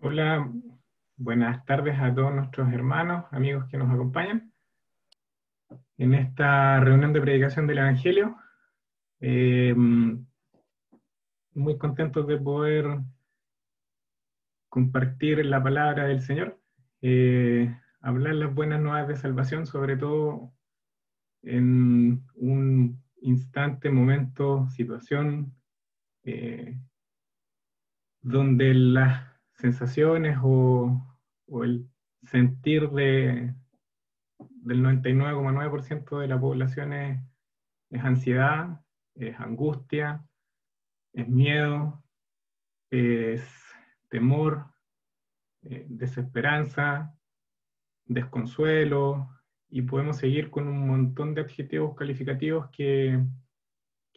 Hola, buenas tardes a todos nuestros hermanos, amigos que nos acompañan en esta reunión de predicación del Evangelio. Muy contentos de poder compartir la palabra del Señor, hablar las buenas nuevas de salvación, sobre todo en un instante, momento, situación eh, donde las sensaciones o el sentir del 99,9% de la población es ansiedad, es angustia, es miedo, es temor, desesperanza, desconsuelo, y podemos seguir con un montón de adjetivos calificativos que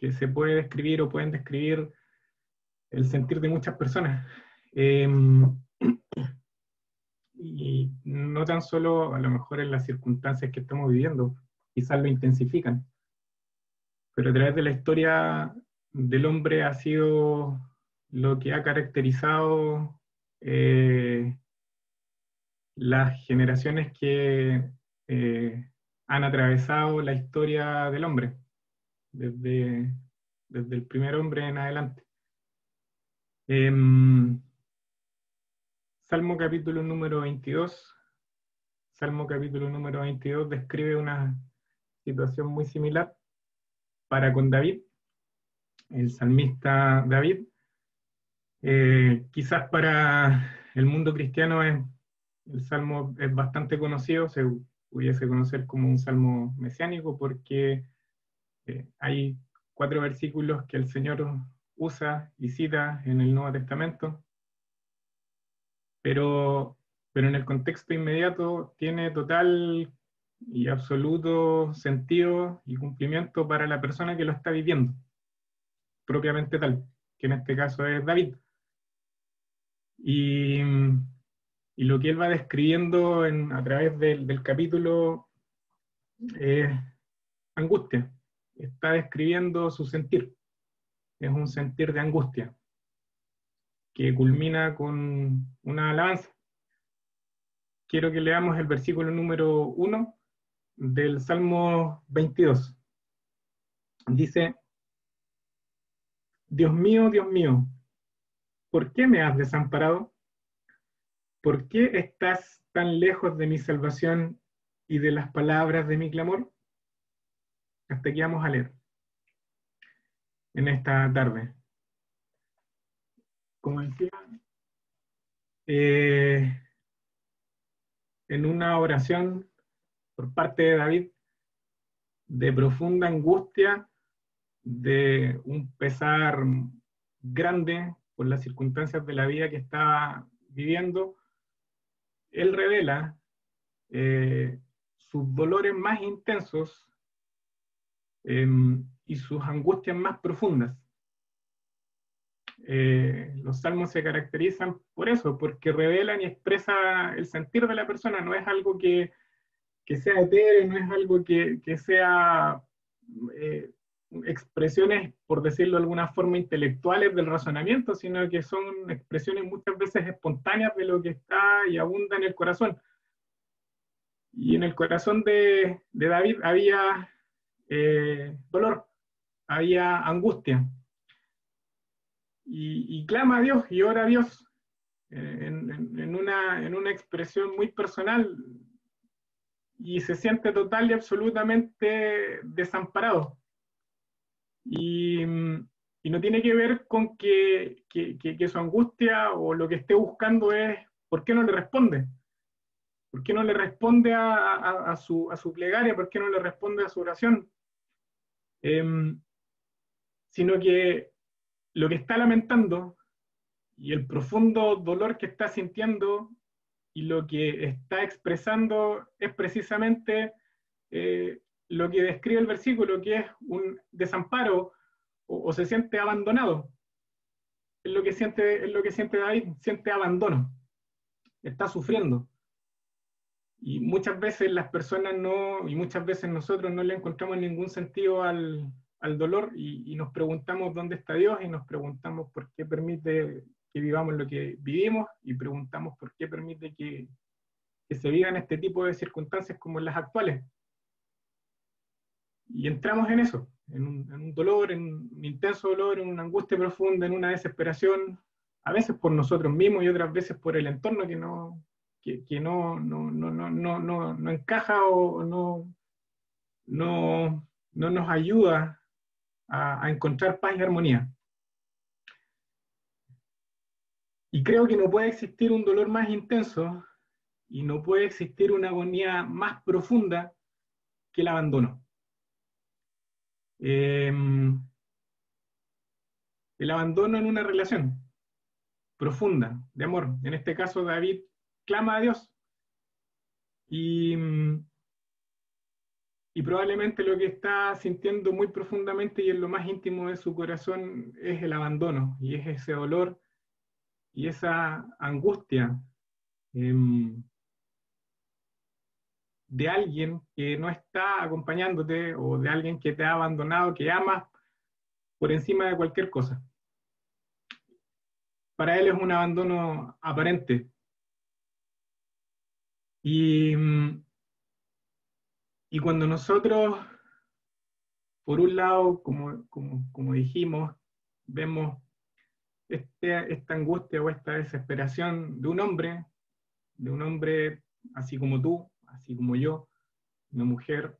se puede describir o pueden describir el sentir de muchas personas. Eh, y no tan solo a lo mejor en las circunstancias que estamos viviendo, quizás lo intensifican, pero a través de la historia del hombre ha sido lo que ha caracterizado eh, las generaciones que eh, han atravesado la historia del hombre, desde, desde el primer hombre en adelante. Em, Salmo capítulo número 22. Salmo capítulo número 22 describe una situación muy similar para con David, el salmista David. Quizás para el mundo cristiano el salmo es bastante conocido, se pudiese conocer como un salmo mesiánico porque hay 4 versículos que el Señor usa y cita en el Nuevo Testamento, pero, pero en el contexto inmediato tiene total y absoluto sentido y cumplimiento para la persona que lo está viviendo, propiamente tal, que en este caso es David. Y, y lo que él va describiendo a través del capítulo es angustia. Está describiendo su sentir. Es un sentir de angustia que culmina con una alabanza. Quiero que leamos el versículo número 1 del Salmo 22. Dice: Dios mío, ¿por qué me has desamparado? ¿Por qué estás tan lejos de mi salvación y de las palabras de mi clamor? Hasta aquí vamos a leer en esta tarde. Como decía, eh, en una oración por parte de David de profunda angustia, de un pesar grande por las circunstancias de la vida que estaba viviendo, él revela eh, sus dolores más intensos eh, y sus angustias más profundas. Los salmos se caracterizan por eso, porque revelan y expresan el sentir de la persona, no es algo que sea etéreo, no es algo que sea eh, expresiones, por decirlo de alguna forma, intelectuales del razonamiento, sino que son expresiones muchas veces espontáneas de lo que está y abunda en el corazón. Y en el corazón de David había dolor, había angustia, y clama a Dios y ora a Dios en una expresión muy personal, y se siente total y absolutamente desamparado. Y, y no tiene que ver con que su angustia o lo que esté buscando es por qué no le responde. ¿Por qué no le responde a su plegaria? ¿Por qué no le responde a su oración? Eh, Sino que lo que está lamentando y el profundo dolor que está sintiendo y lo que está expresando es precisamente lo que describe el versículo, que es un desamparo o se siente abandonado. Es lo que siente David, siente abandono, está sufriendo. Y muchas veces las personas no, y muchas veces nosotros no le encontramos ningún sentido al dolor, y nos preguntamos dónde está Dios y nos preguntamos por qué permite que vivamos lo que vivimos y preguntamos por qué permite que se vivan este tipo de circunstancias como las actuales. Y entramos en eso, en un dolor, en un intenso dolor, en una angustia profunda, en una desesperación, a veces por nosotros mismos y otras veces por el entorno que no encaja o no nos ayuda a encontrar paz y armonía. Y creo que no puede existir un dolor más intenso y no puede existir una agonía más profunda que el abandono. El abandono en una relación profunda de amor. En este caso, David clama a Dios y probablemente lo que está sintiendo muy profundamente y en lo más íntimo de su corazón es el abandono y es ese dolor y esa angustia de alguien que no está acompañándote o de alguien que te ha abandonado, que amas por encima de cualquier cosa. Para él es un abandono aparente. Y cuando nosotros, por un lado, como dijimos, vemos esta angustia o esta desesperación de un hombre así como tú, así como yo, una mujer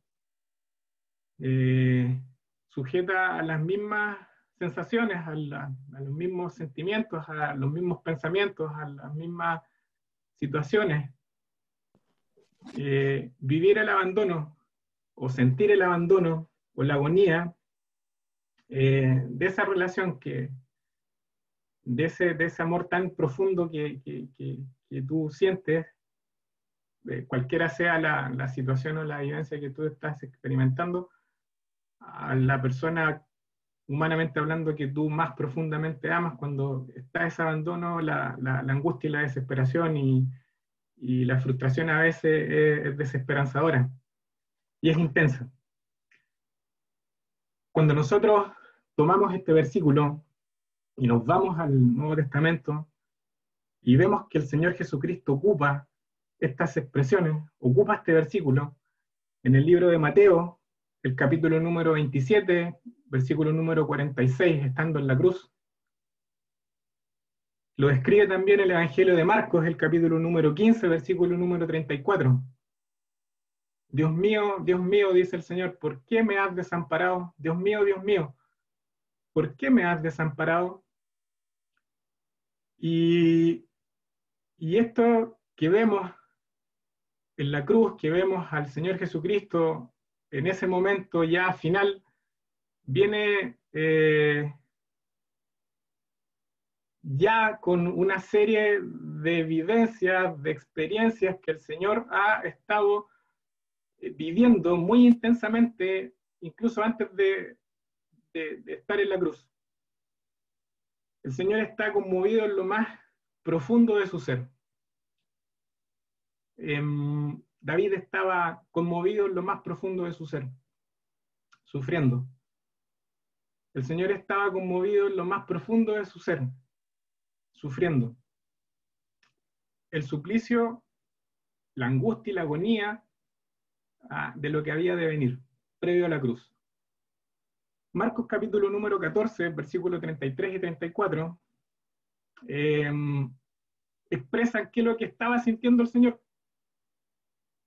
sujeta a las mismas sensaciones, a los mismos sentimientos, a los mismos pensamientos, a las mismas situaciones. Vivir el abandono o sentir el abandono o la agonía de esa relación, de ese amor tan profundo que tú sientes, cualquiera sea la situación o la vivencia que tú estás experimentando, a la persona, humanamente hablando, que tú más profundamente amas, cuando está ese abandono, la angustia y la desesperación y la frustración a veces es desesperanzadora y es intensa. Cuando nosotros tomamos este versículo y nos vamos al Nuevo Testamento y vemos que el Señor Jesucristo ocupa estas expresiones, ocupa este versículo en el libro de Mateo, el capítulo número 27, versículo número 46, estando en la cruz. Lo describe también el Evangelio de Marcos, el capítulo número 15, versículo número 34. Dios mío, dice el Señor, ¿por qué me has desamparado? Dios mío, ¿por qué me has desamparado? Y esto que vemos en la cruz, que vemos al Señor Jesucristo en ese momento ya final, viene ya con una serie de evidencias, de experiencias que el Señor ha estado viviendo muy intensamente, incluso antes de estar en la cruz. El Señor está conmovido en lo más profundo de su ser. David estaba conmovido en lo más profundo de su ser, sufriendo. El Señor estaba conmovido en lo más profundo de su ser, sufriendo. El suplicio, la angustia y la agonía de lo que había de venir, previo a la cruz. Marcos capítulo número 14, versículos 33 y 34, expresan qué es lo que estaba sintiendo el Señor.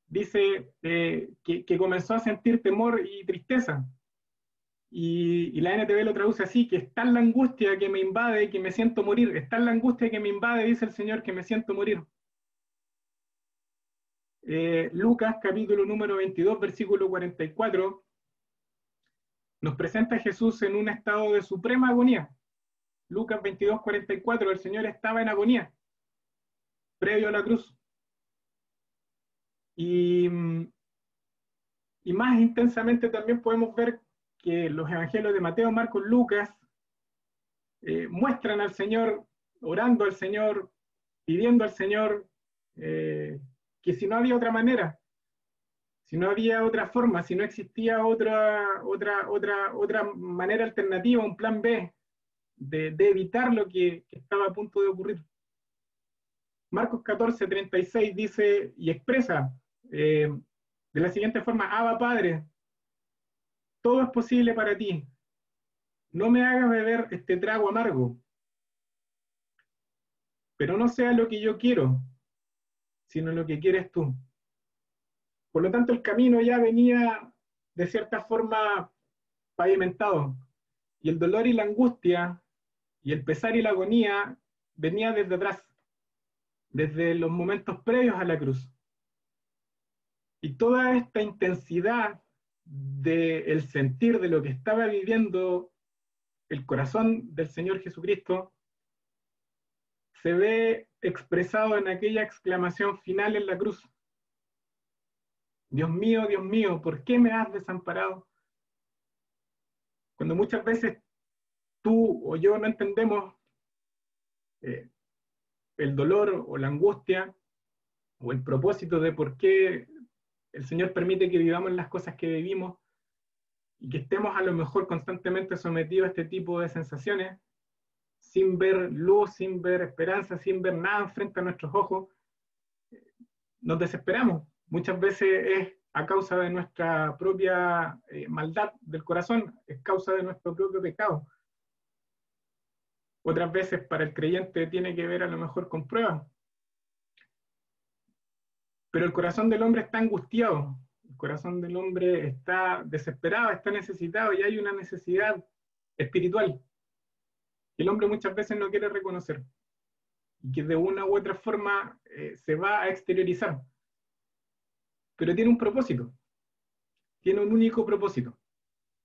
Dice que comenzó a sentir temor y tristeza. Y la NTV lo traduce así, que está en la angustia que me invade, que me siento morir. Está en la angustia que me invade, dice el Señor, que me siento morir. Lucas capítulo número 22, versículo 44, nos presenta a Jesús en un estado de suprema agonía. Lucas 22, 44, el Señor estaba en agonía, previo a la cruz. Y más intensamente también podemos ver que los evangelios de Mateo, Marcos, Lucas muestran al Señor, orando al Señor, pidiendo al Señor, que si no había otra manera, si no había otra forma, si no existía otra manera alternativa, un plan B, de evitar lo que estaba a punto de ocurrir. Marcos 14:36 dice y expresa de la siguiente forma: Abba Padre, todo es posible para ti, no me hagas beber este trago amargo, pero no sea lo que yo quiero, sino lo que quieres tú. Por lo tanto, el camino ya venía de cierta forma pavimentado, y el dolor y la angustia, y el pesar y la agonía venía desde atrás, desde los momentos previos a la cruz. Y toda esta intensidad del sentir de lo que estaba viviendo el corazón del Señor Jesucristo se ve expresado en aquella exclamación final en la cruz: Dios mío, ¿por qué me has desamparado? Cuando muchas veces tú o yo no entendemos eh, el dolor o la angustia o el propósito de por qué el Señor permite que vivamos las cosas que vivimos y que estemos a lo mejor constantemente sometidos a este tipo de sensaciones, sin ver luz, sin ver esperanza, sin ver nada frente a nuestros ojos, nos desesperamos. Muchas veces es a causa de nuestra propia maldad del corazón, es causa de nuestro propio pecado. Otras veces para el creyente tiene que ver a lo mejor con pruebas. Pero el corazón del hombre está angustiado, el corazón del hombre está desesperado, está necesitado, y hay una necesidad espiritual que el hombre muchas veces no quiere reconocer y que de una u otra forma se va a exteriorizar. Pero tiene un propósito, tiene un único propósito: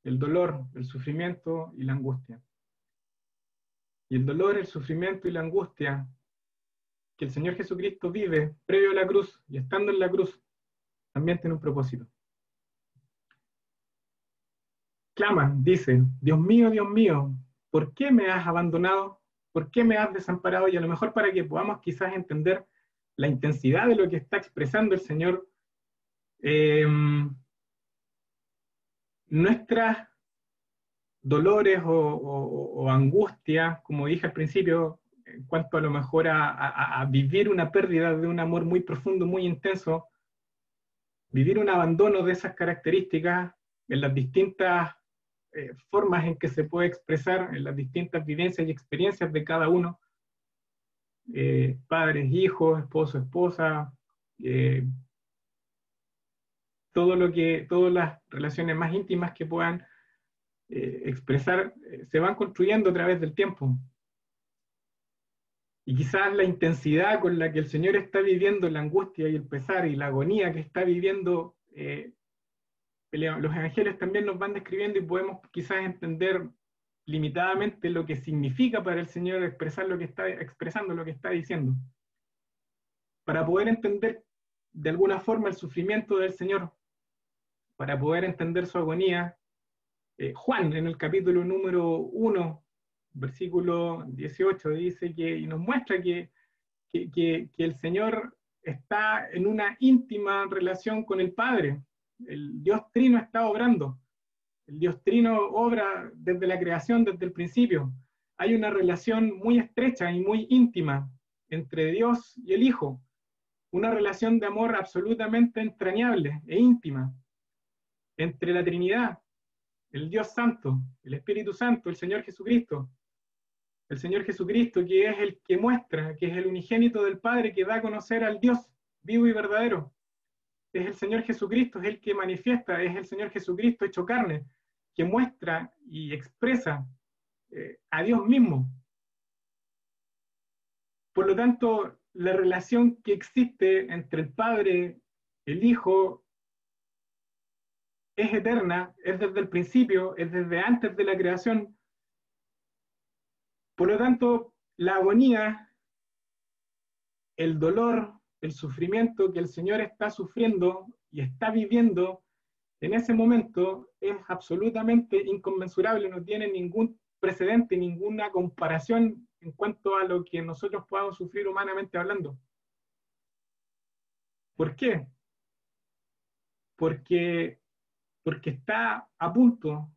el dolor, el sufrimiento y la angustia. Y el dolor, el sufrimiento y la angustia que el Señor Jesucristo vive previo a la cruz y estando en la cruz, también tiene un propósito. Clama, dice: Dios mío, ¿por qué me has abandonado? ¿Por qué me has desamparado? Y a lo mejor para que podamos quizás entender la intensidad de lo que está expresando el Señor, nuestras dolores o angustias, como dije al principio, en cuanto a lo mejor a vivir una pérdida de un amor muy profundo, muy intenso, vivir un abandono de esas características en las distintas formas en que se puede expresar, en las distintas vivencias y experiencias de cada uno, padres, hijos, esposo, esposa, todas las relaciones más íntimas que puedan expresar, se van construyendo a través del tiempo. Y quizás la intensidad con la que el Señor está viviendo la angustia y el pesar y la agonía que está viviendo, los evangelios también nos van describiendo, y podemos quizás entender limitadamente lo que significa para el Señor expresar lo que está expresando, lo que está diciendo. Para poder entender de alguna forma el sufrimiento del Señor, para poder entender su agonía, Juan en el capítulo número 1, versículo 18, dice y nos muestra que el Señor está en una íntima relación con el Padre. El Dios Trino está obrando. El Dios Trino obra desde la creación, desde el principio. Hay una relación muy estrecha y muy íntima entre Dios y el Hijo. Una relación de amor absolutamente entrañable e íntima entre la Trinidad, el Dios Santo, el Espíritu Santo, el Señor Jesucristo. El Señor Jesucristo, que es el que muestra, que es el unigénito del Padre, que da a conocer al Dios vivo y verdadero. Es el Señor Jesucristo, es el que manifiesta, es el Señor Jesucristo hecho carne, que muestra y expresa a Dios mismo. Por lo tanto, la relación que existe entre el Padre, el Hijo, es eterna, es desde el principio, es desde antes de la creación. Por lo tanto, la agonía, el dolor, el sufrimiento que el Señor está sufriendo y está viviendo en ese momento es absolutamente inconmensurable, no tiene ningún precedente, ninguna comparación en cuanto a lo que nosotros podamos sufrir humanamente hablando. ¿Por qué? Porque está a punto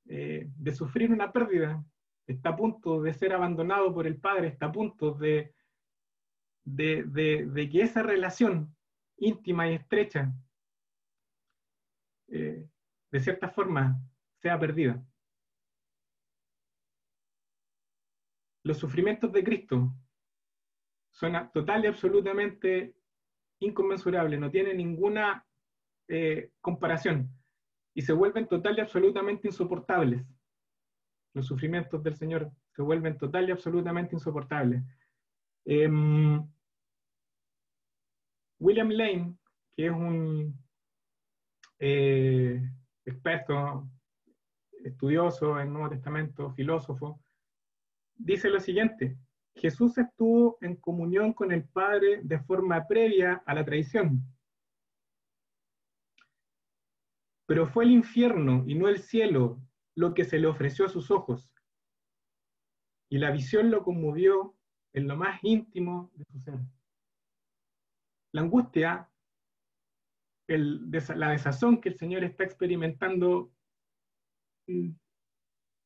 de sufrir una pérdida. está a punto de ser abandonado por el Padre, está a punto de que esa relación íntima y estrecha, de cierta forma, sea perdida. Los sufrimientos de Cristo son total y absolutamente inconmensurables, no tienen ninguna comparación, y se vuelven total y absolutamente insoportables. Los sufrimientos del Señor se vuelven total y absolutamente insoportables. William Lane, que es un experto, estudioso en el Nuevo Testamento, filósofo, dice lo siguiente: Jesús estuvo en comunión con el Padre de forma previa a la traición. Pero fue el infierno y no el cielo lo que se le ofreció a sus ojos, y la visión lo conmovió en lo más íntimo de su ser. La angustia, la desazón que el Señor está experimentando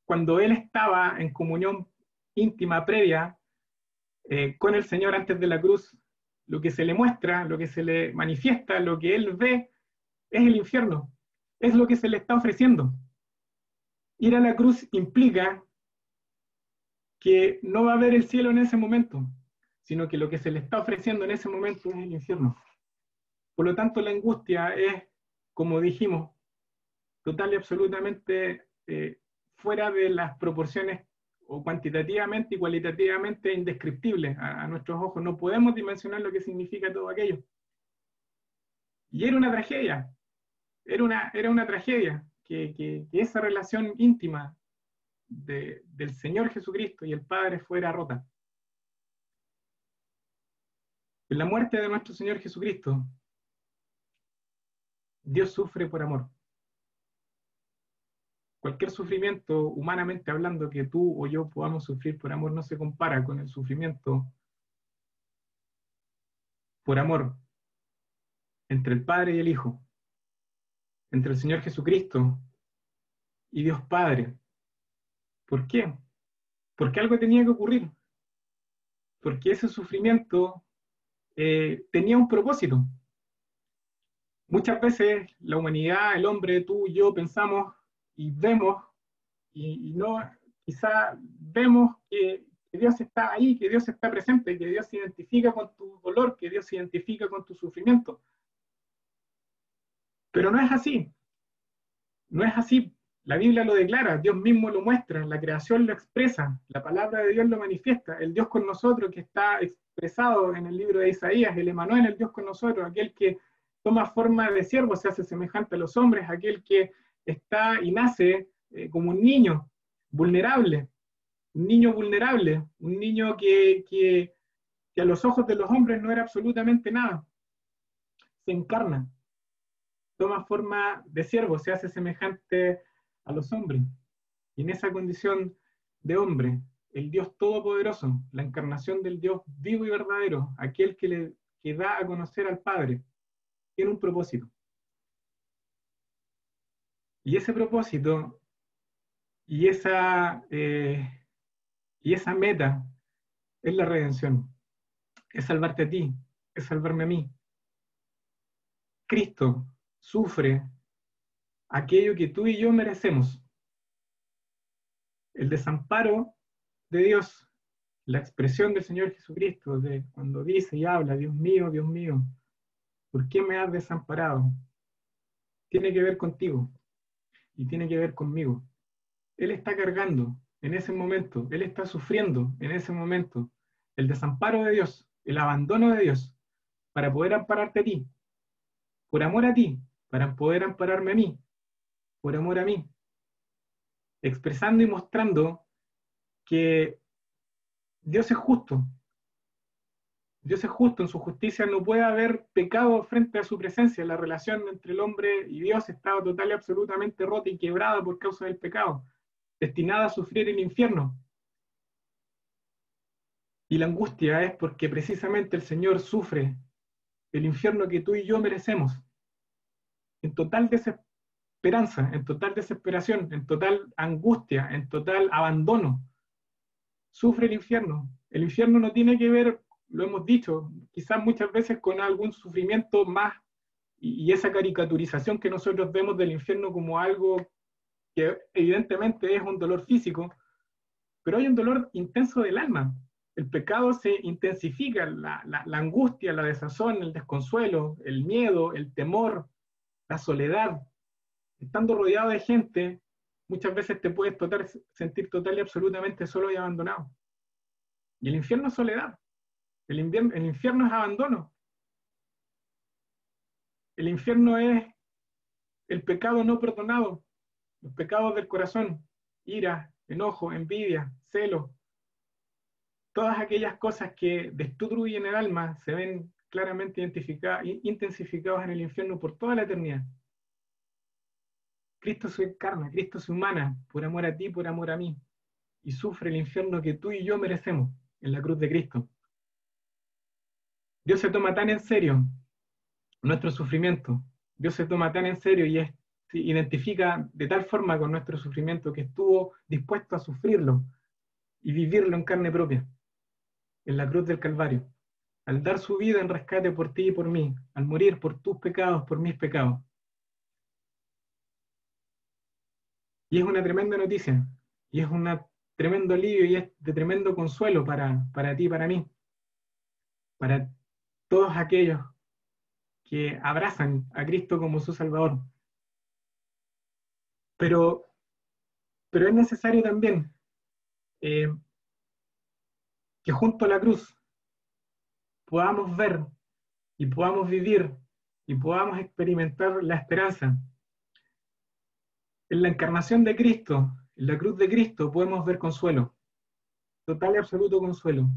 cuando Él estaba en comunión íntima previa con el Señor antes de la cruz, lo que se le muestra, lo que se le manifiesta, lo que Él ve, es el infierno, es lo que se le está ofreciendo. Ir a la cruz implica que no va a haber el cielo en ese momento, sino que lo que se le está ofreciendo en ese momento es el infierno. Por lo tanto, la angustia es, como dijimos, total y absolutamente fuera de las proporciones, o cuantitativamente y cualitativamente indescriptible a nuestros ojos. No podemos dimensionar lo que significa todo aquello. Y era una tragedia, era una tragedia que esa relación íntima del Señor Jesucristo y el Padre fuera rota. En la muerte de nuestro Señor Jesucristo, Dios sufre por amor. Cualquier sufrimiento, humanamente hablando, que tú o yo podamos sufrir por amor, no se compara con el sufrimiento por amor entre el Padre y el Hijo, entre el Señor Jesucristo y Dios Padre. ¿Por qué? Porque algo tenía que ocurrir. Porque ese sufrimiento tenía un propósito. Muchas veces la humanidad, el hombre, tú y yo, pensamos y vemos, y no, quizá vemos que Dios está ahí, que Dios está presente, que Dios se identifica con tu dolor, que Dios se identifica con tu sufrimiento. Pero no es así. No es así. La Biblia lo declara, Dios mismo lo muestra, la creación lo expresa, la palabra de Dios lo manifiesta, el Dios con nosotros que está expresado en el libro de Isaías, el Emanuel, el Dios con nosotros, aquel que toma forma de siervo, se hace semejante a los hombres, aquel que está y nace como un niño vulnerable, un niño que a los ojos de los hombres no era absolutamente nada. Se encarna, toma forma de siervo, se hace semejante a los hombres. Y en esa condición de hombre, el Dios Todopoderoso, la encarnación del Dios vivo y verdadero, aquel que da a conocer al Padre, tiene un propósito. Y ese propósito y esa meta es la redención. Es salvarte a ti, es salvarme a mí. Cristo sufre aquello que tú y yo merecemos. El desamparo de Dios, la expresión del Señor Jesucristo, de cuando dice y habla, Dios mío, ¿por qué me has desamparado? Tiene que ver contigo y tiene que ver conmigo. Él está cargando en ese momento, Él está sufriendo en ese momento el desamparo de Dios, el abandono de Dios, para poder ampararte a ti, por amor a ti, para poder ampararme a mí, por amor a mí, expresando y mostrando que Dios es justo. Dios es justo, en su justicia no puede haber pecado frente a su presencia. La relación entre el hombre y Dios estaba total y absolutamente rota y quebrada por causa del pecado, destinada a sufrir el infierno. Y la angustia es porque precisamente el Señor sufre el infierno que tú y yo merecemos, en total desesperanza, en total desesperación, en total angustia, en total abandono. sufre el infierno. El infierno no tiene que ver, lo hemos dicho, quizás muchas veces con algún sufrimiento más, y esa caricaturización que nosotros vemos del infierno como algo que evidentemente es un dolor físico, pero hay un dolor intenso del alma. El pecado se intensifica, la angustia, la desazón, el desconsuelo, el miedo, el temor, la soledad. Estando rodeado de gente, muchas veces te puedes sentir total y absolutamente solo y abandonado. Y el infierno es soledad. El infierno es abandono. El infierno es el pecado no perdonado, los pecados del corazón, ira, enojo, envidia, celo. Todas aquellas cosas que destruyen el alma se ven claramente intensificadas en el infierno por toda la eternidad. Cristo se encarna, Cristo se humana, por amor a ti, por amor a mí, y sufre el infierno que tú y yo merecemos en la cruz de Cristo. Dios se toma tan en serio nuestro sufrimiento, Dios se toma tan en serio y se identifica de tal forma con nuestro sufrimiento que estuvo dispuesto a sufrirlo y vivirlo en carne propia, en la cruz del Calvario, al dar su vida en rescate por ti y por mí, al morir por tus pecados, por mis pecados. Y es una tremenda noticia, y es un tremendo alivio, y es de tremendo consuelo para ti y para mí, para todos aquellos que abrazan a Cristo como su Salvador. Pero es necesario también que junto a la cruz podamos ver y podamos vivir y podamos experimentar la esperanza. En la encarnación de Cristo, en la cruz de Cristo, podemos ver consuelo, total y absoluto consuelo,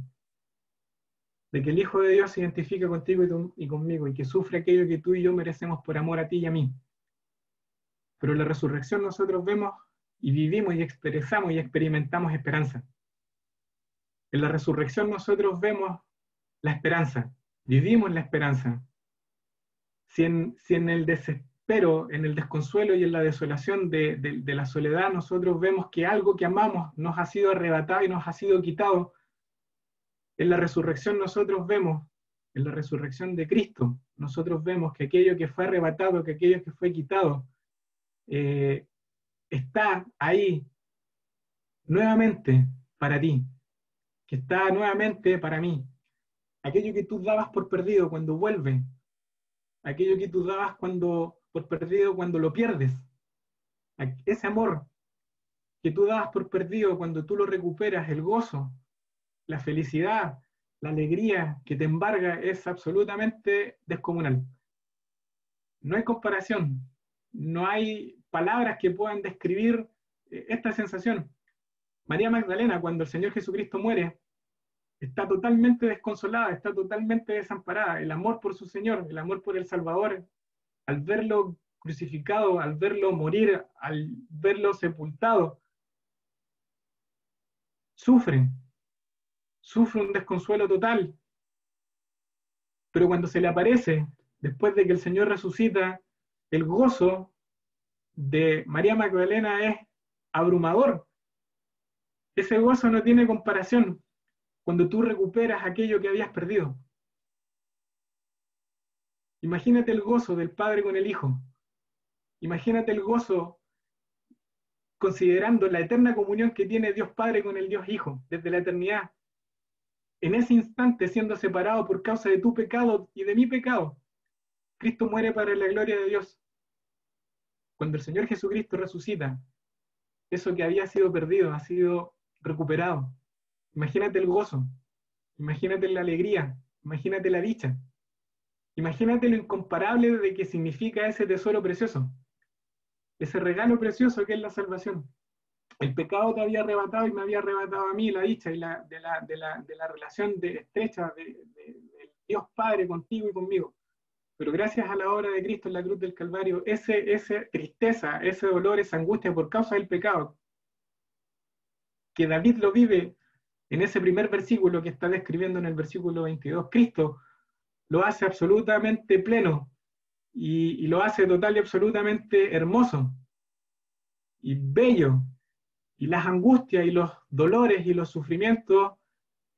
de que el Hijo de Dios se identifica contigo y conmigo, y que sufre aquello que tú y yo merecemos por amor a ti y a mí. Pero en la resurrección nosotros vemos y vivimos y expresamos y experimentamos esperanza. En la resurrección nosotros vemos la esperanza, vivimos la esperanza. Si en el desespero, en el desconsuelo y en la desolación de la soledad nosotros vemos que algo que amamos nos ha sido arrebatado y nos ha sido quitado, en la resurrección nosotros vemos, en la resurrección de Cristo, nosotros vemos que aquello que fue arrebatado, que aquello que fue quitado, está ahí nuevamente para ti, que está nuevamente para mí. Aquello que tú dabas por perdido cuando vuelve, aquello que tú dabas por perdido cuando lo pierdes, ese amor que tú dabas por perdido cuando tú lo recuperas, el gozo, la felicidad, la alegría que te embarga es absolutamente descomunal. No hay comparación, no hay palabras que puedan describir esta sensación. María Magdalena, cuando el Señor Jesucristo muere, está totalmente desconsolada, está totalmente desamparada. El amor por su Señor, el amor por el Salvador, al verlo crucificado, al verlo morir, al verlo sepultado, sufre un desconsuelo total. Pero cuando se le aparece, después de que el Señor resucita, el gozo de María Magdalena es abrumador. Ese gozo no tiene comparación cuando tú recuperas aquello que habías perdido. Imagínate el gozo del Padre con el Hijo. Imagínate el gozo considerando la eterna comunión que tiene Dios Padre con el Dios Hijo desde la eternidad. En ese instante, siendo separado por causa de tu pecado y de mi pecado, Cristo muere para la gloria de Dios. Cuando el Señor Jesucristo resucita, eso que había sido perdido ha sido recuperado. Imagínate el gozo, imagínate la alegría, imagínate la dicha, imagínate lo incomparable de que significa ese tesoro precioso, ese regalo precioso que es la salvación. El pecado te había arrebatado y me había arrebatado a mí la dicha y de la relación estrecha de Dios Padre contigo y conmigo. Pero gracias a la obra de Cristo en la cruz del Calvario, esa tristeza, ese dolor, esa angustia por causa del pecado, que David lo vive en ese primer versículo que está describiendo en el versículo 22, Cristo lo hace absolutamente pleno y lo hace total y absolutamente hermoso y bello Y las angustias y los dolores y los sufrimientos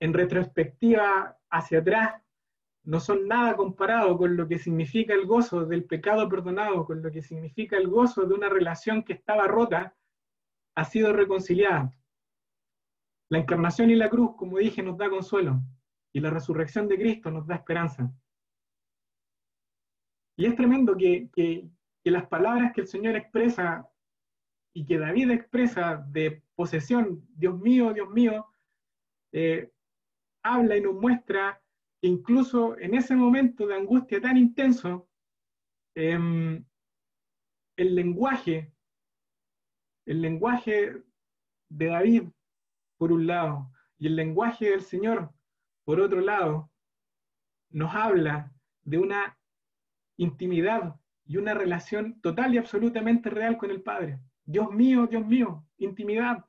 en retrospectiva hacia atrás no son nada comparado con lo que significa el gozo del pecado perdonado, con lo que significa el gozo de una relación que estaba rota, ha sido reconciliada. La encarnación y la cruz, como dije, nos da consuelo, y la resurrección de Cristo nos da esperanza. Y es tremendo que las palabras que el Señor expresa y que David expresa de posesión, Dios mío, habla y nos muestra que incluso en ese momento de angustia tan intenso, el lenguaje, el lenguaje de David, por un lado, y el lenguaje del Señor, por otro lado, nos habla de una intimidad y una relación total y absolutamente real con el Padre. Dios mío, intimidad,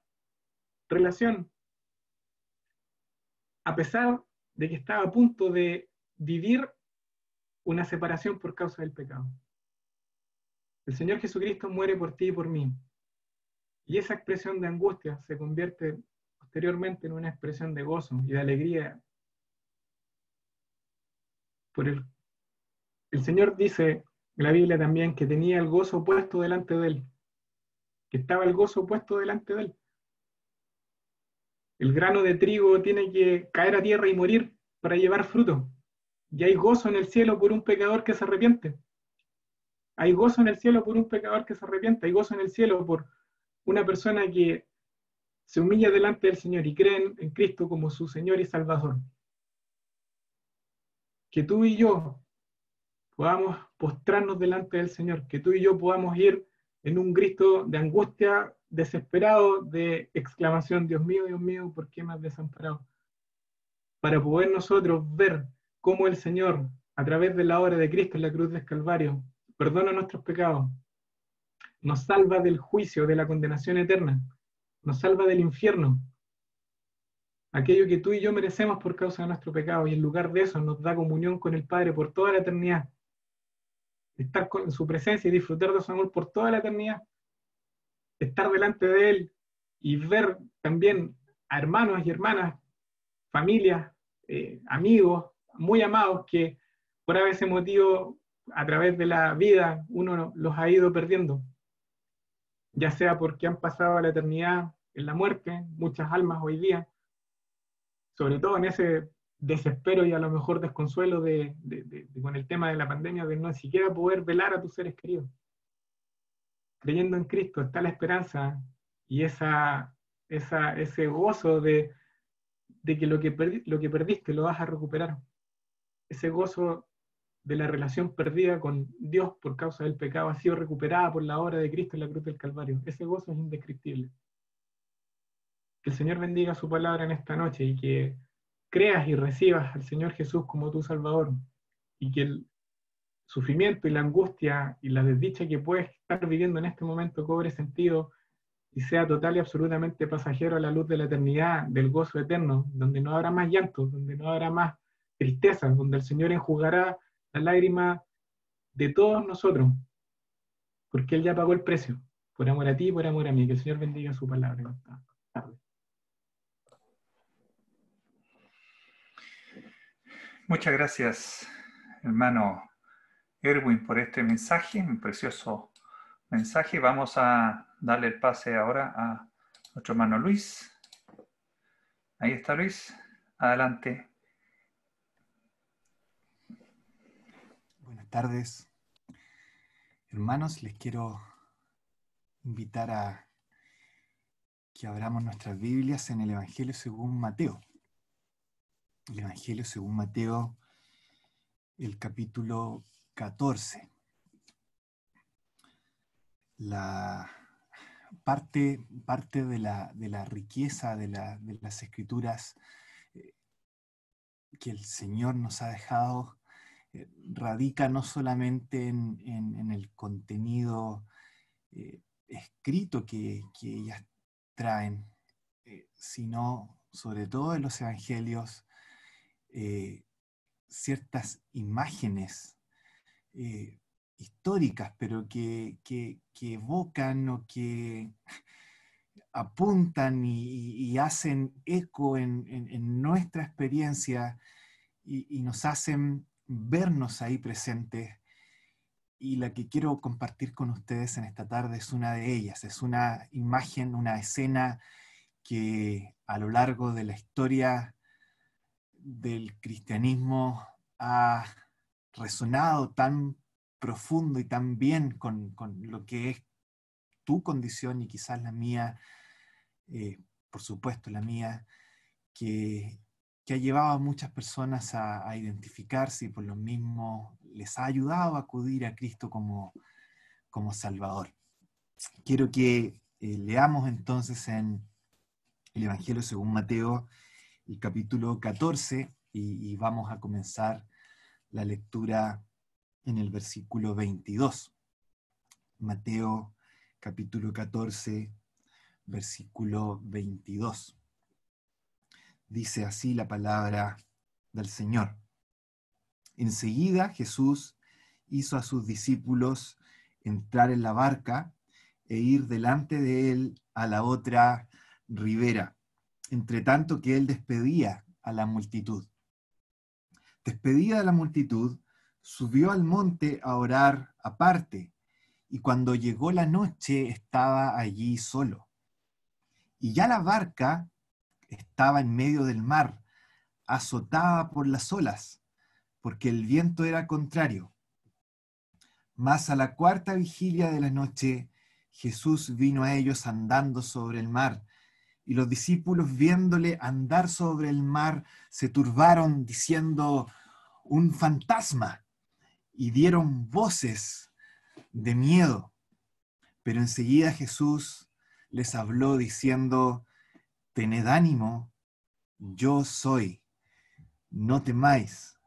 relación, a pesar de que estaba a punto de vivir una separación por causa del pecado. El Señor Jesucristo muere por ti y por mí. Y esa expresión de angustia se convierte posteriormente en una expresión de gozo y de alegría. El Señor dice en la Biblia también que tenía el gozo puesto delante de él, que estaba el gozo puesto delante de él. El grano de trigo tiene que caer a tierra y morir para llevar fruto. Y hay gozo en el cielo por un pecador que se arrepiente. Hay gozo en el cielo por un pecador que se arrepiente. Hay gozo en el cielo por una persona que se humilla delante del Señor y cree en Cristo como su Señor y Salvador. Que tú y yo podamos postrarnos delante del Señor, que tú y yo podamos ir en un grito de angustia, desesperado, de exclamación, Dios mío, ¿por qué me has desamparado? Para poder nosotros ver cómo el Señor, a través de la obra de Cristo en la cruz del Calvario, perdona nuestros pecados, nos salva del juicio, de la condenación eterna, nos salva del infierno, aquello que tú y yo merecemos por causa de nuestro pecado, y en lugar de eso nos da comunión con el Padre por toda la eternidad, estar en su presencia y disfrutar de su amor por toda la eternidad, estar delante de Él y ver también a hermanos y hermanas, familias, amigos muy amados que por ese motivo a través de la vida uno los ha ido perdiendo, ya sea porque han pasado la eternidad en la muerte, muchas almas hoy día, sobre todo en ese desespero y a lo mejor desconsuelo con el tema de la pandemia, de no siquiera poder velar a tus seres queridos. Creyendo en Cristo está la esperanza y ese gozo de que lo que perdiste lo vas a recuperar. Ese gozo de la relación perdida con Dios por causa del pecado ha sido recuperada por la obra de Cristo en la cruz del Calvario. Ese gozo es indescriptible. Que el Señor bendiga su palabra en esta noche y que creas y recibas al Señor Jesús como tu Salvador, y que el sufrimiento y la angustia y la desdicha que puedes estar viviendo en este momento cobre sentido y sea total y absolutamente pasajero a la luz de la eternidad, del gozo eterno, donde no habrá más llanto, donde no habrá más tristeza, donde el Señor enjugará la lágrima de todos nosotros, porque Él ya pagó el precio, por amor a ti y por amor a mí. Que el Señor bendiga su palabra en esta tarde. Muchas gracias, hermano Erwin, por este mensaje, un precioso mensaje. Vamos a darle el pase ahora a nuestro hermano Luis. Ahí está Luis, adelante. Buenas tardes, hermanos. Les quiero invitar a que abramos nuestras Biblias en el Evangelio según Mateo. El Evangelio según Mateo, el capítulo 14. La parte de la riqueza de las Escrituras que el Señor nos ha dejado radica no solamente en el contenido escrito que ellas traen, sino sobre todo en los evangelios, ciertas imágenes históricas, pero que evocan o que apuntan y hacen eco en nuestra experiencia y nos hacen vernos ahí presentes. Y la que quiero compartir con ustedes en esta tarde es una de ellas. Es una imagen, una escena que a lo largo de la historia del cristianismo ha resonado tan profundo y tan bien con lo que es tu condición y quizás la mía, por supuesto la mía, que ha llevado a muchas personas a identificarse y por lo mismo les ha ayudado a acudir a Cristo como Salvador. Quiero que leamos entonces en el Evangelio según Mateo, el capítulo 14, y vamos a comenzar la lectura en el versículo 22. Mateo capítulo 14, versículo 22. Dice así la palabra del Señor. Enseguida Jesús hizo a sus discípulos entrar en la barca e ir delante de él a la otra ribera, entre tanto que él despedía a la multitud. Despedida a la multitud, subió al monte a orar aparte, y cuando llegó la noche estaba allí solo. Y ya la barca estaba en medio del mar, azotada por las olas, porque el viento era contrario. Mas a la cuarta vigilia de la noche, Jesús vino a ellos andando sobre el mar, y los discípulos, viéndole andar sobre el mar, se turbaron, diciendo: un fantasma, y dieron voces de miedo. Pero enseguida Jesús les habló diciendo: tened ánimo, yo soy, no temáis.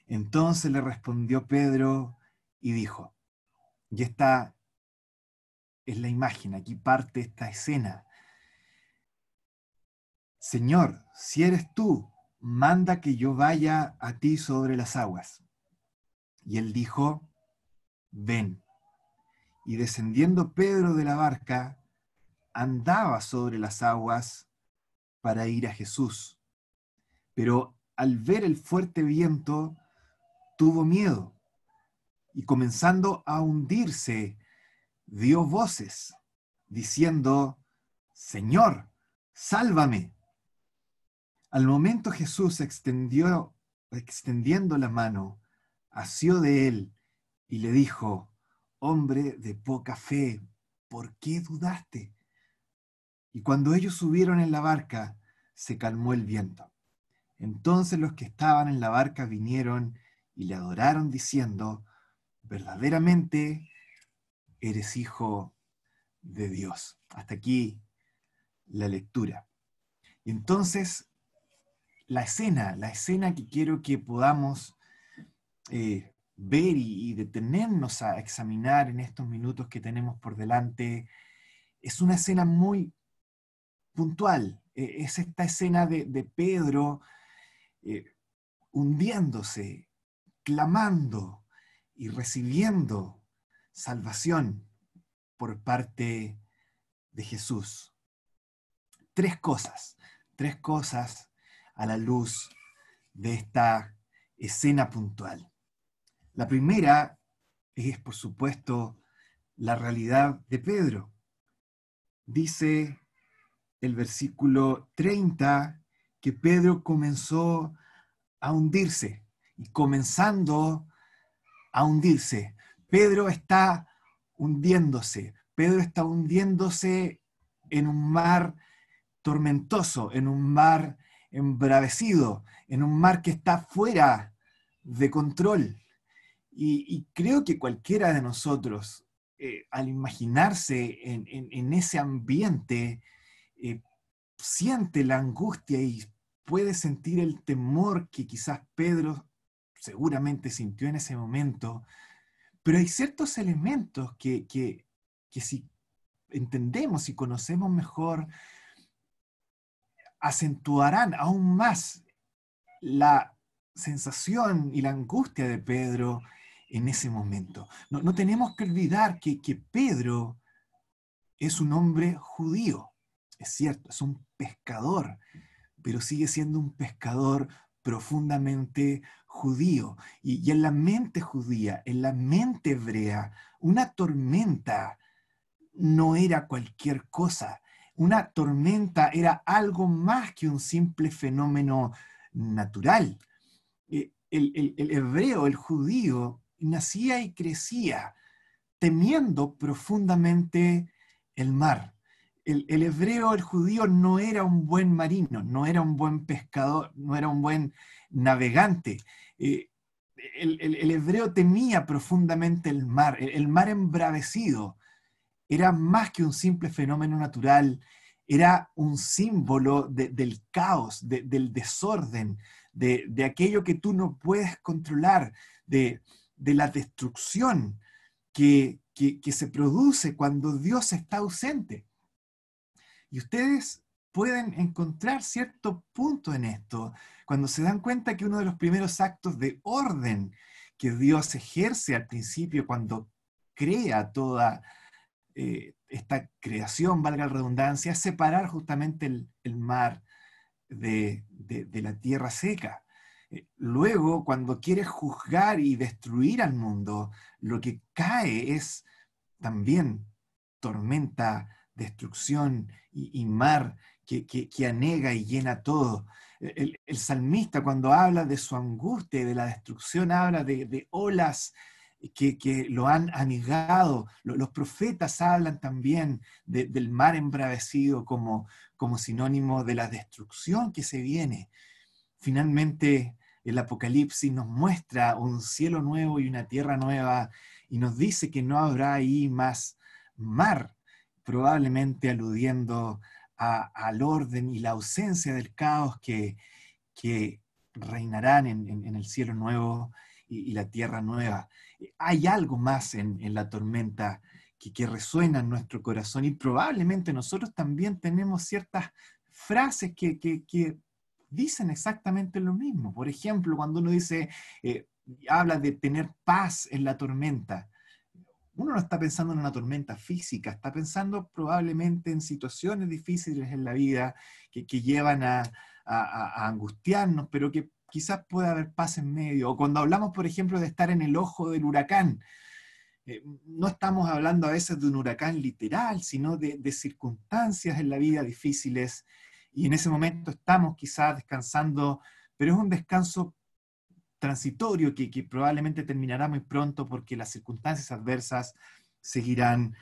Entonces le respondió Pedro y dijo, y esta es la imagen, aquí parte esta escena: Señor, si eres tú, manda que yo vaya a ti sobre las aguas. Y él dijo, ven. Y descendiendo Pedro de la barca, andaba sobre las aguas para ir a Jesús. Pero al ver el fuerte viento, tuvo miedo, y comenzando a hundirse, dio voces, diciendo, Señor, sálvame. Al momento Jesús extendiendo la mano, asió de él y le dijo, hombre de poca fe, ¿por qué dudaste? Y cuando ellos subieron en la barca, se calmó el viento. Entonces los que estaban en la barca vinieron y le adoraron diciendo, verdaderamente eres hijo de Dios. Hasta aquí la lectura. Y entonces la escena que quiero que podamos ver y detenernos a examinar en estos minutos que tenemos por delante, es una escena muy puntual. Es esta escena de Pedro hundiéndose, clamando y recibiendo salvación por parte de Jesús. Tres cosas a la luz de esta escena puntual. La primera es, por supuesto, la realidad de Pedro. Dice el versículo 30 que Pedro comenzó a hundirse, y comenzando a hundirse, Pedro está hundiéndose en un mar tormentoso, en un mar embravecido, en un mar que está fuera de control. Y creo que cualquiera de nosotros, al imaginarse en ese ambiente, siente la angustia y puede sentir el temor que quizás Pedro seguramente sintió en ese momento, pero hay ciertos elementos que si entendemos y conocemos mejor, acentuarán aún más la sensación y la angustia de Pedro en ese momento. No tenemos que olvidar que Pedro es un hombre judío, es cierto, es un pescador, pero sigue siendo un pescador profundamente judío. Y en la mente judía, en la mente hebrea, una tormenta no era cualquier cosa. Una tormenta era algo más que un simple fenómeno natural. El hebreo, el judío, nacía y crecía temiendo profundamente el mar. El hebreo, el judío, no era un buen marino, no era un buen pescador, no era un buen navegante. El hebreo temía profundamente el mar. El mar embravecido era más que un simple fenómeno natural, era un símbolo del caos, del desorden, de aquello que tú no puedes controlar, de la destrucción que se produce cuando Dios está ausente. Y ustedes pueden encontrar cierto punto en esto, cuando se dan cuenta que uno de los primeros actos de orden que Dios ejerce al principio, cuando crea toda esta creación, valga la redundancia, es separar justamente el mar de la tierra seca. Luego, cuando quiere juzgar y destruir al mundo, lo que cae es también tormenta, destrucción y mar que anega y llena todo. El salmista, cuando habla de su angustia y de la destrucción, habla de olas que lo han anegado. Los profetas hablan también del mar embravecido como sinónimo de la destrucción que se viene. Finalmente, el Apocalipsis nos muestra un cielo nuevo y una tierra nueva y nos dice que no habrá ahí más mar, probablemente aludiendo al orden y la ausencia del caos que reinarán en el cielo nuevo y la tierra nueva. Hay algo más en la tormenta que resuena en nuestro corazón y probablemente nosotros también tenemos ciertas frases que dicen exactamente lo mismo. Por ejemplo, cuando uno dice, habla de tener paz en la tormenta, uno no está pensando en una tormenta física, está pensando probablemente en situaciones difíciles en la vida que llevan a angustiarnos, pero que quizás pueda haber paz en medio. O cuando hablamos, por ejemplo, de estar en el ojo del huracán, no estamos hablando a veces de un huracán literal, sino de circunstancias en la vida difíciles, y en ese momento estamos quizás descansando, pero es un descanso transitorio que probablemente terminará muy pronto porque las circunstancias adversas seguirán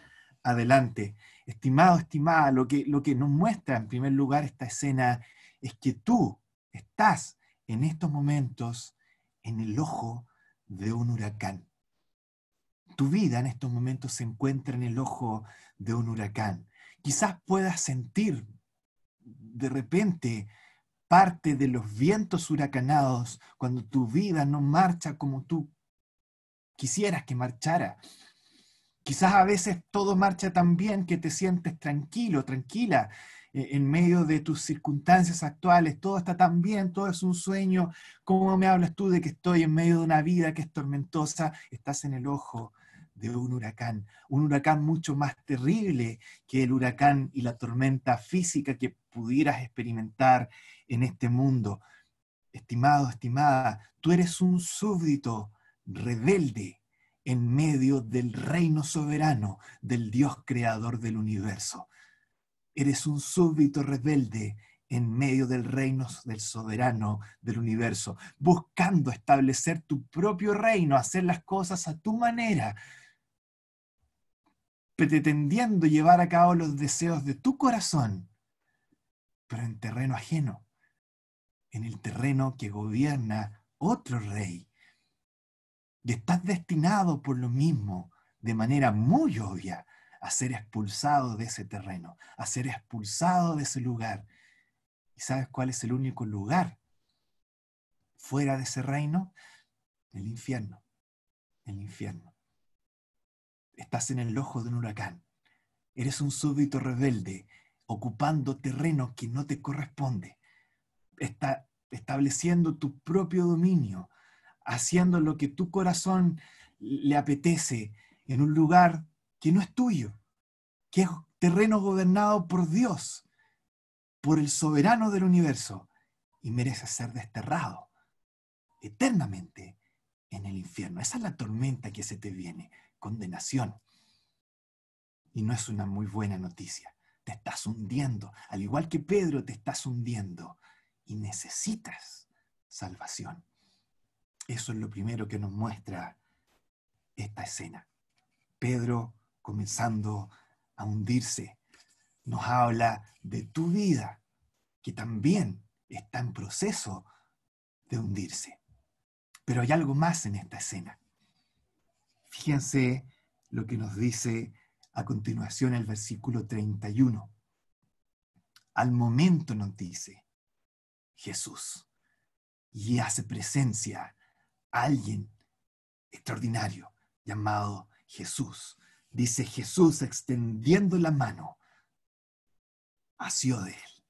adelante. Estimado, estimada, lo que nos muestra en primer lugar esta escena es que tú estás en estos momentos en el ojo de un huracán. Tu vida en estos momentos se encuentra en el ojo de un huracán. Quizás puedas sentir de repente parte de los vientos huracanados cuando tu vida no marcha como tú quisieras que marchara. Quizás a veces todo marcha tan bien que te sientes tranquilo, tranquila en medio de tus circunstancias actuales. Todo está tan bien, todo es un sueño. ¿Cómo me hablas tú de que estoy en medio de una vida que es tormentosa? Estás en el ojo de un huracán mucho más terrible que el huracán y la tormenta física que pudieras experimentar en este mundo. Estimado, estimada, tú eres un súbdito rebelde en medio del reino soberano del Dios creador del universo. Eres un súbdito rebelde en medio del reino del soberano del universo, buscando establecer tu propio reino, hacer las cosas a tu manera, pretendiendo llevar a cabo los deseos de tu corazón, pero en terreno ajeno, en el terreno que gobierna otro rey. Y estás destinado por lo mismo, de manera muy obvia, a ser expulsado de ese terreno, a ser expulsado de ese lugar. ¿Y sabes cuál es el único lugar fuera de ese reino? El infierno. El infierno. Estás en el ojo de un huracán. Eres un súbdito rebelde, ocupando terreno que no te corresponde. Está estableciendo tu propio dominio, haciendo lo que tu corazón le apetece en un lugar que no es tuyo, que es terreno gobernado por Dios, por el soberano del universo, y mereces ser desterrado eternamente en el infierno. Esa es la tormenta que se te viene, condenación. Y no es una muy buena noticia. Te estás hundiendo, al igual que Pedro te estás hundiendo, y necesitas salvación. Eso es lo primero que nos muestra esta escena. Pedro comenzando a hundirse, nos habla de tu vida, que también está en proceso de hundirse. Pero hay algo más en esta escena. Fíjense lo que nos dice a continuación el versículo 31. Al momento nos dice Jesús, y hace presencia a alguien extraordinario llamado Jesús. Dice Jesús extendiendo la mano, asió de él.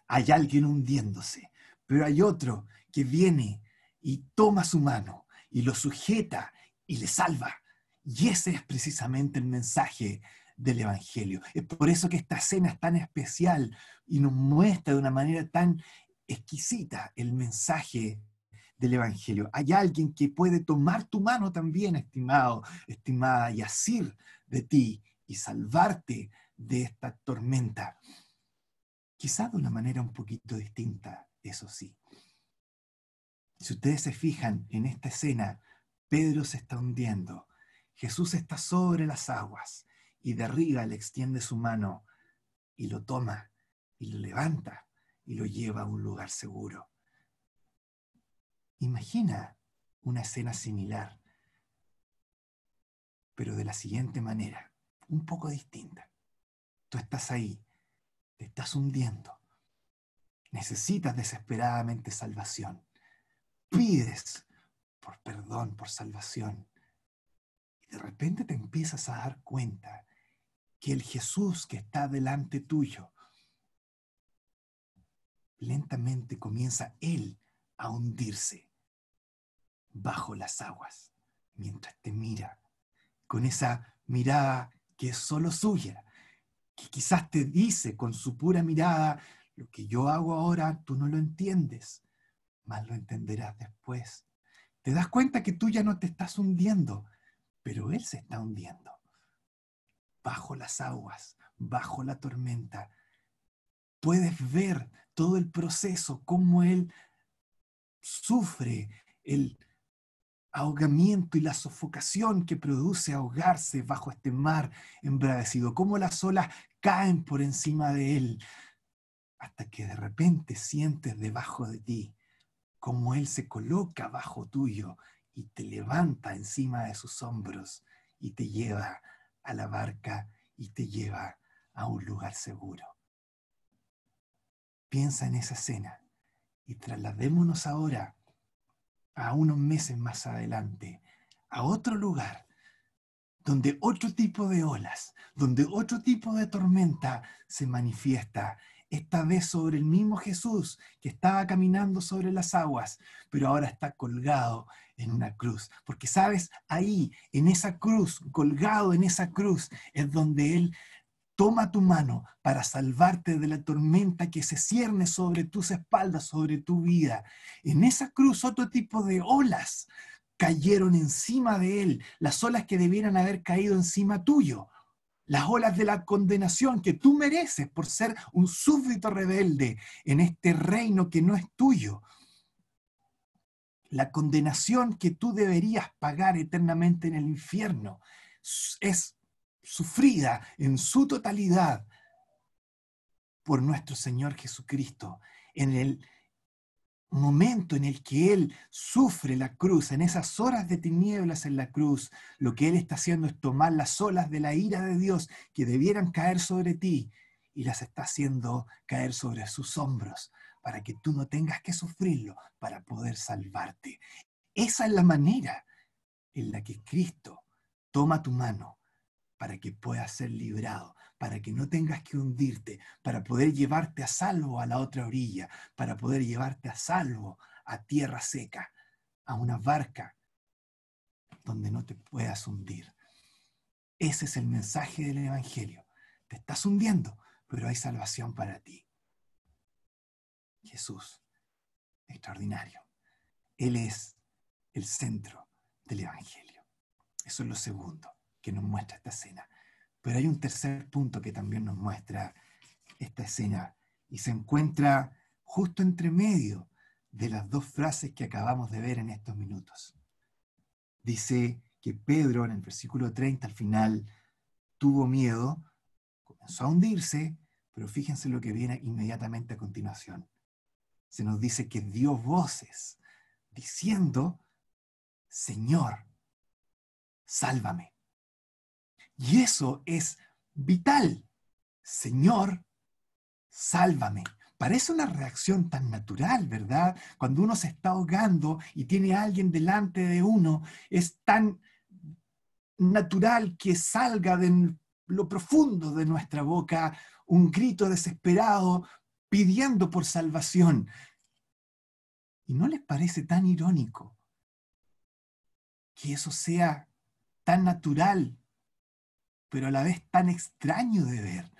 Hay alguien hundiéndose, pero hay otro que viene y toma su mano y lo sujeta y le salva. Y ese es precisamente el mensaje del Evangelio. Es por eso que esta escena es tan especial y nos muestra de una manera tan exquisita el mensaje del Evangelio. Hay alguien que puede tomar tu mano también, estimado, estimada, y asir de ti y salvarte de esta tormenta. Quizá de una manera un poquito distinta, eso sí. Si ustedes se fijan en esta escena, Pedro se está hundiendo, Jesús está sobre las aguas y de arriba le extiende su mano y lo toma y lo levanta y lo lleva a un lugar seguro. Imagina una escena similar, pero de la siguiente manera, un poco distinta. Tú estás ahí, te estás hundiendo, necesitas desesperadamente salvación, pides por perdón, por salvación, y de repente te empiezas a dar cuenta que el Jesús que está delante tuyo, lentamente comienza Él a hundirse bajo las aguas, mientras te mira, con esa mirada que es solo suya, que quizás te dice con su pura mirada, lo que yo hago ahora tú no lo entiendes, mas lo entenderás después. Te das cuenta que tú ya no te estás hundiendo, pero Él se está hundiendo bajo las aguas, bajo la tormenta. Puedes ver todo el proceso, cómo Él sufre el ahogamiento y la sofocación que produce ahogarse bajo este mar embravecido, cómo las olas caen por encima de Él, hasta que de repente sientes debajo de ti cómo Él se coloca bajo tuyo y te levanta encima de sus hombros y te lleva a la barca y te lleva a un lugar seguro. Piensa en esa escena y trasladémonos ahora a unos meses más adelante, a otro lugar, donde otro tipo de olas, donde otro tipo de tormenta se manifiesta, esta vez sobre el mismo Jesús que estaba caminando sobre las aguas, pero ahora está colgado en una cruz. Porque sabes, ahí, en esa cruz, colgado en esa cruz, es donde Él toma tu mano para salvarte de la tormenta que se cierne sobre tus espaldas, sobre tu vida. En esa cruz otro tipo de olas cayeron encima de Él, las olas que debieran haber caído encima tuyo, las olas de la condenación que tú mereces por ser un súbdito rebelde en este reino que no es tuyo. La condenación que tú deberías pagar eternamente en el infierno es sufrida en su totalidad por nuestro Señor Jesucristo. En el momento en el que Él sufre la cruz, en esas horas de tinieblas en la cruz, lo que Él está haciendo es tomar las olas de la ira de Dios que debieran caer sobre ti y las está haciendo caer sobre sus hombros para que tú no tengas que sufrirlo, para poder salvarte. Esa es la manera en la que Cristo toma tu mano para que puedas ser librado, para que no tengas que hundirte, para poder llevarte a salvo a la otra orilla, para poder llevarte a salvo a tierra seca, a una barca donde no te puedas hundir. Ese es el mensaje del Evangelio. te estás hundiendo, pero hay salvación para ti. Jesús, extraordinario. Él es el centro del Evangelio. Eso es lo segundo que nos muestra esta escena. Pero hay un tercer punto que también nos muestra esta escena y se encuentra justo entre medio de las dos frases que acabamos de ver en estos minutos. Dice que Pedro, en el versículo 30, al final, tuvo miedo, comenzó a hundirse, pero fíjense lo que viene inmediatamente a continuación. Se nos dice que dio voces diciendo, Señor, sálvame. Y eso es vital. Señor, sálvame. Parece una reacción tan natural, ¿verdad? Cuando uno se está ahogando y tiene a alguien delante de uno, es tan natural que salga de lo profundo de nuestra boca un grito desesperado pidiendo por salvación. ¿Y no les parece tan irónico que eso sea tan natural, pero a la vez tan extraño de ver?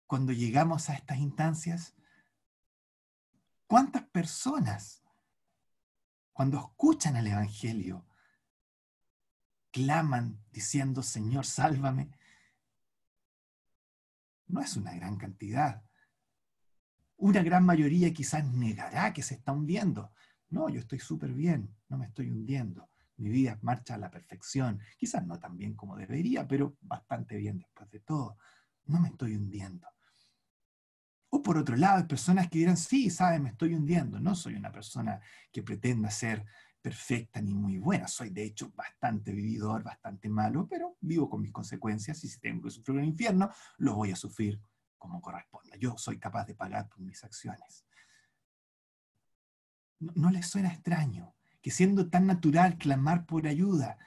Cuando llegamos a estas instancias, ¿cuántas personas, cuando escuchan el Evangelio, claman diciendo, Señor, sálvame? No es una gran cantidad. Una gran mayoría quizás negará que se está hundiendo. No, yo estoy súper bien, no me estoy hundiendo. Mi vida marcha a la perfección. Quizás no tan bien como debería, pero bastante bien después de todo. No me estoy hundiendo. O por otro lado, hay personas que dirán, sí, sabes, me estoy hundiendo. No soy una persona que pretenda ser perfecta ni muy buena. Soy, de hecho, bastante vividor, bastante malo, pero vivo con mis consecuencias y si tengo que sufrir un infierno, lo voy a sufrir como corresponda. Yo soy capaz de pagar por mis acciones. ¿No les suena extraño que siendo tan natural clamar por ayuda,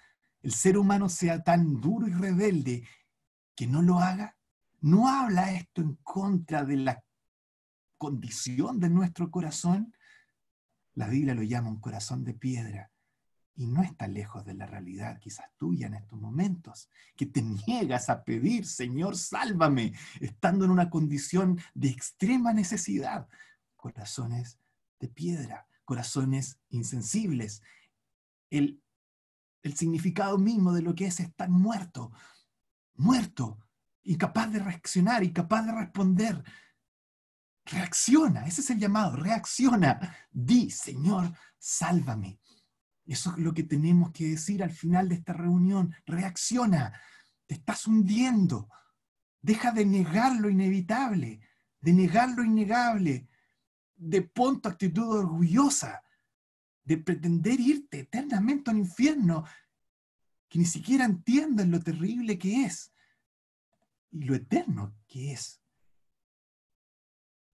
el ser humano sea tan duro y rebelde que no lo haga? ¿No habla esto en contra de la condición de nuestro corazón? La Biblia lo llama un corazón de piedra y no está lejos de la realidad quizás tuya en estos momentos, que te niegas a pedir, Señor, sálvame, estando en una condición de extrema necesidad. Corazones de piedra, corazones insensibles. El significado mismo de lo que es estar muerto, incapaz de reaccionar, incapaz de responder. Reacciona, ese es el llamado, reacciona. Di, Señor, sálvame. Eso es lo que tenemos que decir al final de esta reunión. Reacciona, te estás hundiendo. Deja de negar lo inevitable, de negar lo innegable. Depón tu actitud orgullosa de pretender irte eternamente a un infierno que ni siquiera entiendes lo terrible que es y lo eterno que es.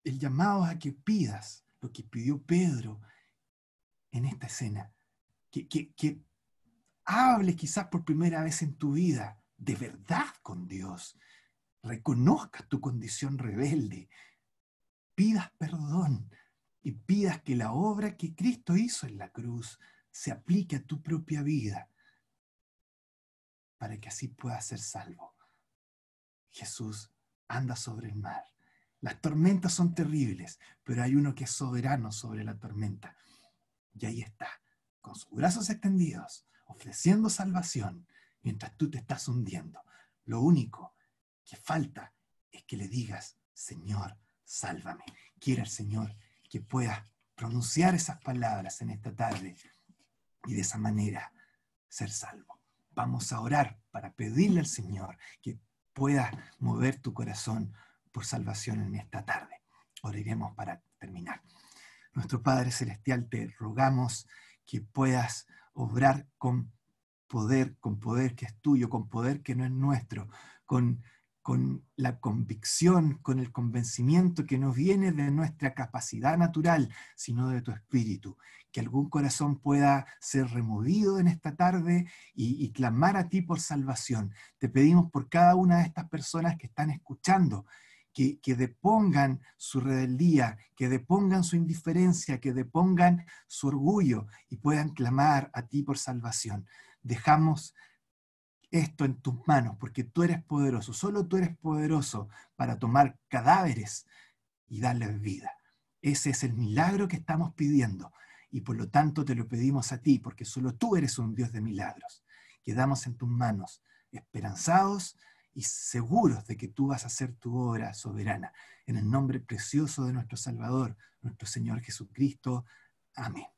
El llamado a que pidas lo que pidió Pedro en esta escena, que hables quizás por primera vez en tu vida de verdad con Dios, reconozcas tu condición rebelde, pidas perdón y pidas que la obra que Cristo hizo en la cruz se aplique a tu propia vida para que así puedas ser salvo. Jesús anda sobre el mar. Las tormentas son terribles, pero hay uno que es soberano sobre la tormenta. Y ahí está, con sus brazos extendidos, ofreciendo salvación, mientras tú te estás hundiendo. Lo único que falta es que le digas, Señor, sálvame. Quiera el Señor que puedas pronunciar esas palabras en esta tarde y de esa manera ser salvo. Vamos a orar para pedirle al Señor que pueda mover tu corazón por salvación en esta tarde. Oraremos para terminar. Nuestro Padre Celestial, te rogamos que puedas obrar con poder que es tuyo, con poder que no es nuestro, con la convicción, con el convencimiento que no viene de nuestra capacidad natural, sino de tu espíritu. Que algún corazón pueda ser removido en esta tarde y clamar a ti por salvación. Te pedimos por cada una de estas personas que están escuchando, que depongan su rebeldía, que depongan su indiferencia, que depongan su orgullo y puedan clamar a ti por salvación. Dejamos esto en tus manos, porque tú eres poderoso, solo tú eres poderoso para tomar cadáveres y darles vida. Ese es el milagro que estamos pidiendo, y por lo tanto te lo pedimos a ti, porque solo tú eres un Dios de milagros. Quedamos en tus manos, esperanzados y seguros de que tú vas a hacer tu obra soberana. En el nombre precioso de nuestro Salvador, nuestro Señor Jesucristo. Amén.